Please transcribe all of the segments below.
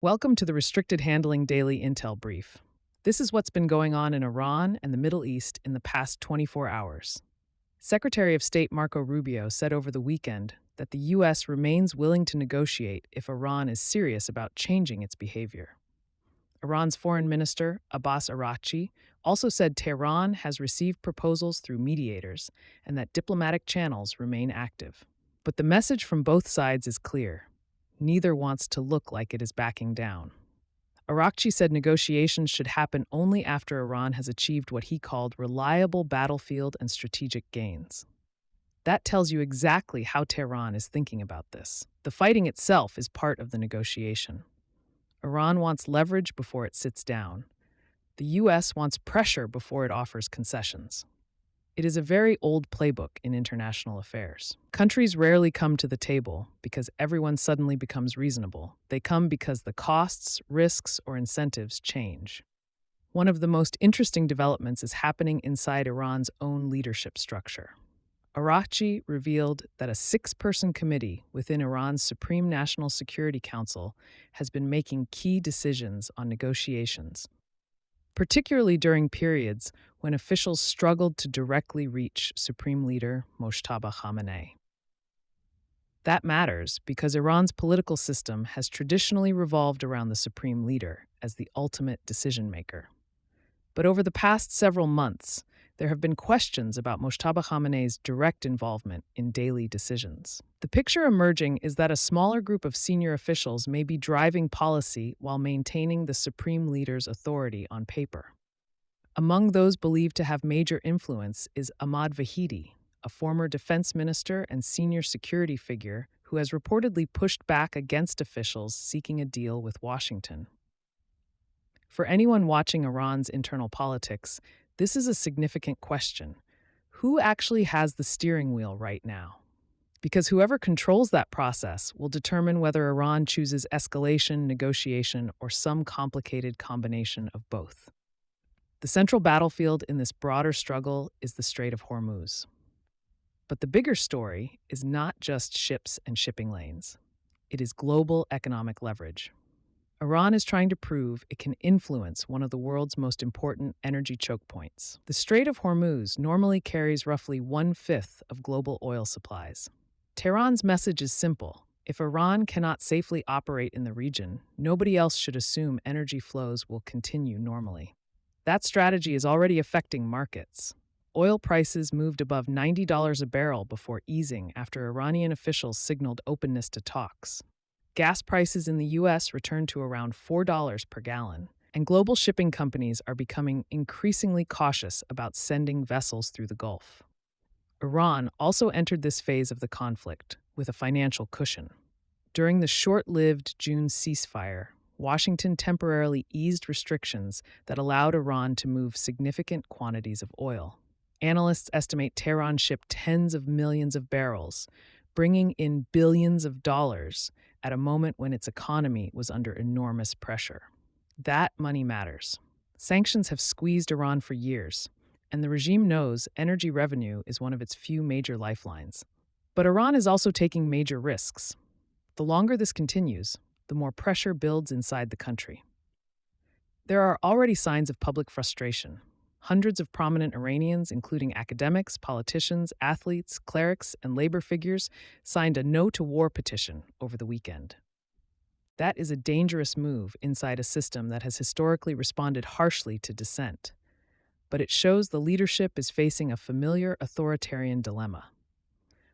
Welcome to the Restricted Handling Daily Intel Brief. This is what's been going on in Iran and the Middle East in the past 24 hours. Secretary of State Marco Rubio said over the weekend that the U.S. remains willing to negotiate if Iran is serious about changing its behavior. Iran's Foreign Minister, Abbas Araghchi, also said Tehran has received proposals through mediators and that diplomatic channels remain active. But the message from both sides is clear. Neither wants to look like it is backing down. Araghchi said negotiations should happen only after Iran has achieved what he called reliable battlefield and strategic gains. That tells you exactly how Tehran is thinking about this. The fighting itself is part of the negotiation. Iran wants leverage before it sits down. The U.S. wants pressure before it offers concessions. It is a very old playbook in international affairs. Countries rarely come to the table because everyone suddenly becomes reasonable. They come because the costs, risks, or incentives change. One of the most interesting developments is happening inside Iran's own leadership structure. Araghchi revealed that a 6-person committee within Iran's Supreme National Security Council has been making key decisions on negotiations, particularly during periods when officials struggled to directly reach Supreme Leader Mojtaba Khamenei. That matters because Iran's political system has traditionally revolved around the Supreme Leader as the ultimate decision-maker. But over the past several months, there have been questions about Mojtaba Khamenei's direct involvement in daily decisions. The picture emerging is that a smaller group of senior officials may be driving policy while maintaining the Supreme Leader's authority on paper. Among those believed to have major influence is Ahmad Vahidi, a former defense minister and senior security figure who has reportedly pushed back against officials seeking a deal with Washington. For anyone watching Iran's internal politics, this is a significant question. Who actually has the steering wheel right now? Because whoever controls that process will determine whether Iran chooses escalation, negotiation, or some complicated combination of both. The central battlefield in this broader struggle is the Strait of Hormuz. But the bigger story is not just ships and shipping lanes. It is global economic leverage. Iran is trying to prove it can influence one of the world's most important energy choke points. The Strait of Hormuz normally carries roughly 1/5 of global oil supplies. Tehran's message is simple. If Iran cannot safely operate in the region, nobody else should assume energy flows will continue normally. That strategy is already affecting markets. Oil prices moved above $90 a barrel before easing after Iranian officials signaled openness to talks. Gas prices in the U.S. returned to around $4 per gallon, and global shipping companies are becoming increasingly cautious about sending vessels through the Gulf. Iran also entered this phase of the conflict with a financial cushion. During the short-lived June ceasefire, Washington temporarily eased restrictions that allowed Iran to move significant quantities of oil. Analysts estimate Tehran shipped tens of millions of barrels, bringing in billions of dollars at a moment when its economy was under enormous pressure. That money matters. Sanctions have squeezed Iran for years, and the regime knows energy revenue is one of its few major lifelines. But Iran is also taking major risks. The longer this continues, the more pressure builds inside the country. There are already signs of public frustration. Hundreds of prominent Iranians, including academics, politicians, athletes, clerics, and labor figures, signed a No to War petition over the weekend. That is a dangerous move inside a system that has historically responded harshly to dissent. But it shows the leadership is facing a familiar authoritarian dilemma: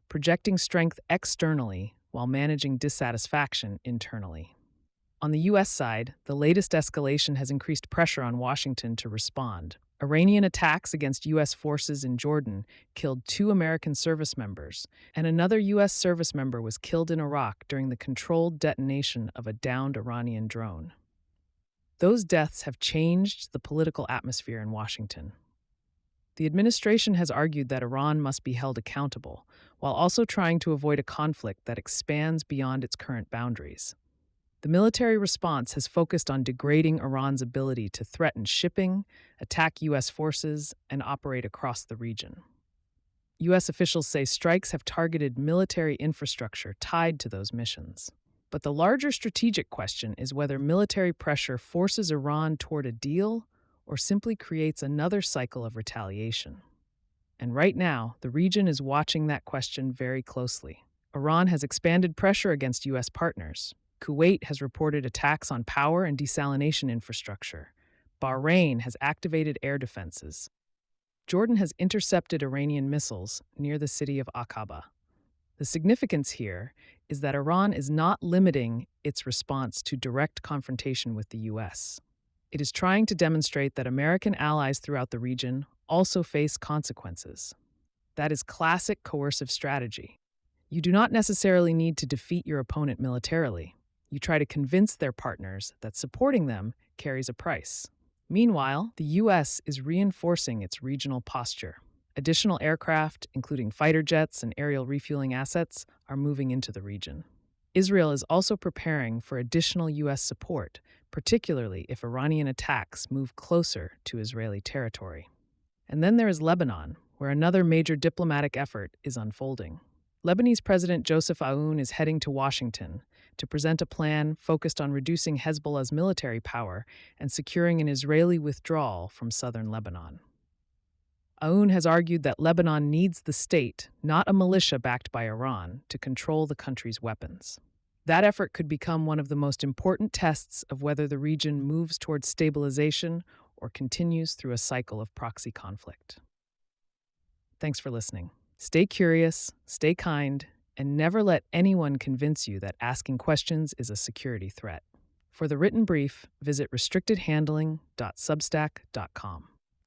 projecting strength externally while managing dissatisfaction internally. On the U.S. side, the latest escalation has increased pressure on Washington to respond. Iranian attacks against U.S. forces in Jordan killed 2 American service members, and another U.S. service member was killed in Iraq during the controlled detonation of a downed Iranian drone. Those deaths have changed the political atmosphere in Washington. The administration has argued that Iran must be held accountable, while also trying to avoid a conflict that expands beyond its current boundaries. The military response has focused on degrading Iran's ability to threaten shipping, attack U.S. forces, and operate across the region. U.S. officials say strikes have targeted military infrastructure tied to those missions. But the larger strategic question is whether military pressure forces Iran toward a deal or simply creates another cycle of retaliation. And right now, the region is watching that question very closely. Iran has expanded pressure against U.S. partners. Kuwait has reported attacks on power and desalination infrastructure. Bahrain has activated air defenses. Jordan has intercepted Iranian missiles near the city of Aqaba. The significance here is that Iran is not limiting its response to direct confrontation with the U.S. It is trying to demonstrate that American allies throughout the region also face consequences. That is classic coercive strategy. You do not necessarily need to defeat your opponent militarily. You try to convince their partners that supporting them carries a price. Meanwhile, the U.S. is reinforcing its regional posture. Additional aircraft, including fighter jets and aerial refueling assets, are moving into the region. Israel is also preparing for additional U.S. support, particularly if Iranian attacks move closer to Israeli territory. And then there is Lebanon, where another major diplomatic effort is unfolding. Lebanese President Joseph Aoun is heading to Washington to present a plan focused on reducing Hezbollah's military power and securing an Israeli withdrawal from southern Lebanon. Aoun has argued that Lebanon needs the state, not a militia backed by Iran, to control the country's weapons. That effort could become one of the most important tests of whether the region moves towards stabilization or continues through a cycle of proxy conflict. Thanks for listening. Stay curious, stay kind, and never let anyone convince you that asking questions is a security threat. For the written brief, visit restrictedhandling.substack.com.